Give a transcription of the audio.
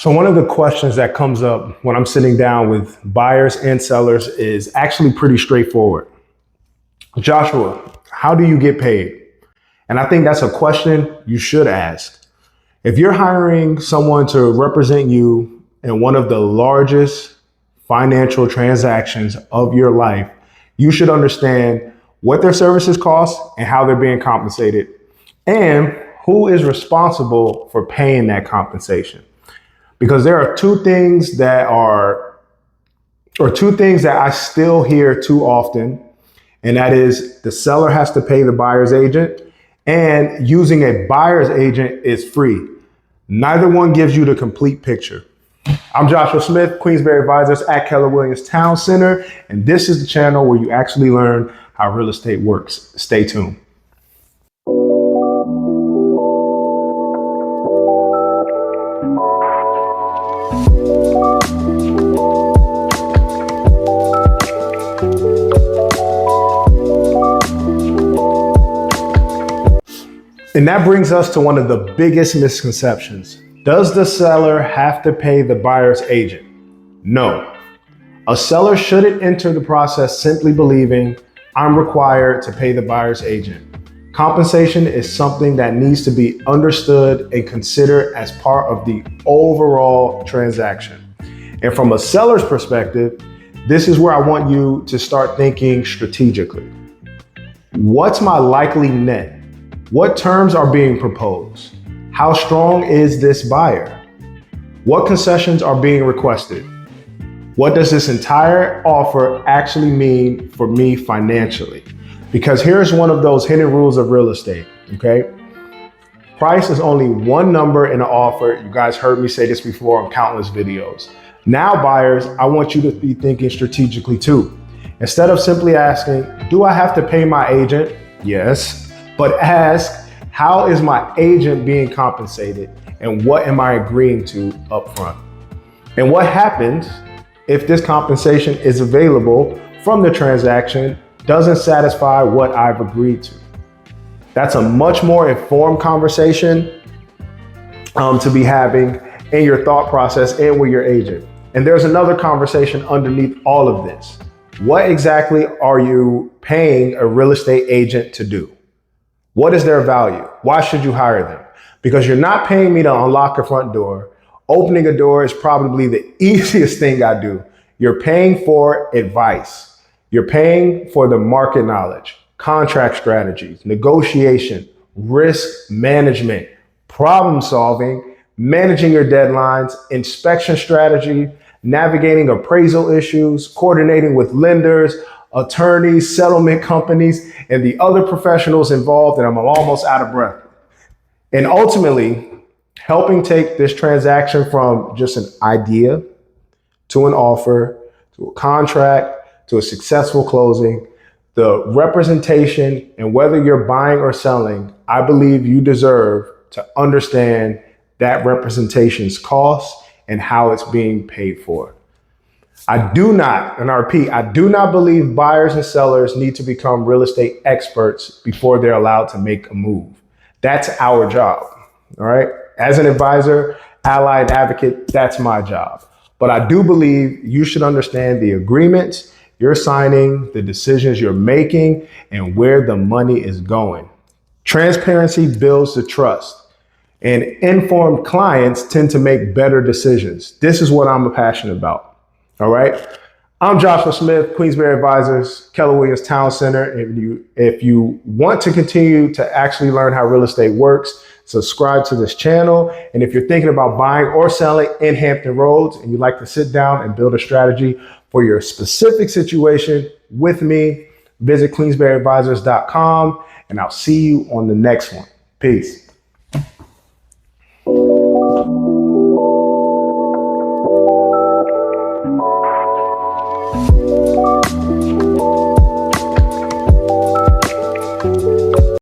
So one of the questions that comes up when I'm sitting down with buyers and sellers is actually pretty straightforward. Joshua, how do you get paid? And I think that's a question you should ask. If you're hiring someone to represent you in one of the largest financial transactions of your life, you should understand what their services cost and how they're being compensated, and who is responsible for paying that compensation. Because there are two things that I still hear too often, and that is the seller has to pay the buyer's agent, and using a buyer's agent is free. Neither one gives you the complete picture. I'm Joshua Smith, Queensberry Advisors at Keller Williams Town Center, and this is the channel where you actually learn how real estate works. Stay tuned. And that brings us to one of the biggest misconceptions. Does the seller have to pay the buyer's agent? No. A seller shouldn't enter the process simply believing I'm required to pay the buyer's agent. Compensation is something that needs to be understood and considered as part of the overall transaction. And from a seller's perspective, this is where I want you to start thinking strategically. What's my likely net? What terms are being proposed? How strong is this buyer? What concessions are being requested? What does this entire offer actually mean for me financially? Because here's one of those hidden rules of real estate, okay? Price is only one number in an offer. You guys heard me say this before on countless videos. Now, buyers, I want you to be thinking strategically too. Instead of simply asking, do I have to pay my agent? Yes. But ask, how is my agent being compensated and what am I agreeing to upfront? And what happens if this compensation is available from the transaction doesn't satisfy what I've agreed to? That's a much more informed conversation to be having in your thought process and with your agent. And there's another conversation underneath all of this. What exactly are you paying a real estate agent to do? What is their value? Why should you hire them? Because you're not paying me to unlock a front door. Opening a door is probably the easiest thing I do. You're paying for advice. You're paying for the market knowledge, contract strategies, negotiation, risk management, problem solving, managing your deadlines, inspection strategy, navigating appraisal issues, coordinating with lenders, attorneys, settlement companies, and the other professionals involved, and I'm almost out of breath. And ultimately, helping take this transaction from just an idea to an offer, to a contract, to a successful closing, the representation, and whether you're buying or selling, I believe you deserve to understand that representation's cost and how it's being paid for. I do not, and I repeat, I do not believe buyers and sellers need to become real estate experts before they're allowed to make a move. That's our job, all right? As an advisor, ally, and advocate, that's my job. But I do believe you should understand the agreements you're signing, the decisions you're making, and where the money is going. Transparency builds the trust, and informed clients tend to make better decisions. This is what I'm passionate about. All right. I'm Joshua Smith, Queensberry Advisors, Keller Williams Town Center. If you want to continue to actually learn how real estate works, subscribe to this channel. And if you're thinking about buying or selling in Hampton Roads and you'd like to sit down and build a strategy for your specific situation with me, visit queensberryadvisors.com, and I'll see you on the next one. Peace.